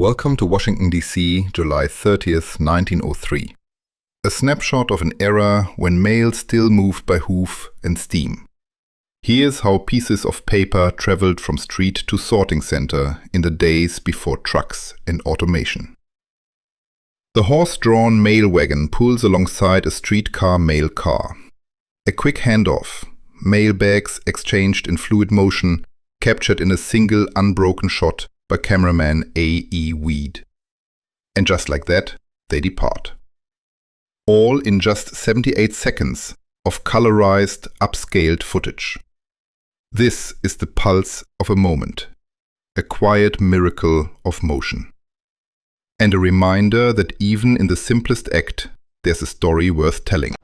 Welcome to Washington, D.C., July 30th, 1903. A snapshot of an era when mail still moved by hoof and steam. Here's how pieces of paper traveled from street to sorting center in the days before trucks and automation. The horse-drawn mail wagon pulls alongside a streetcar mail car. A quick handoff, mail bags exchanged in fluid motion, captured in a single unbroken shot by cameraman A.E. Weed. And just like that, they depart. All in just 78 seconds of colorized, upscaled footage. This is the pulse of a moment, a quiet miracle of motion. And a reminder that even in the simplest act, there's a story worth telling.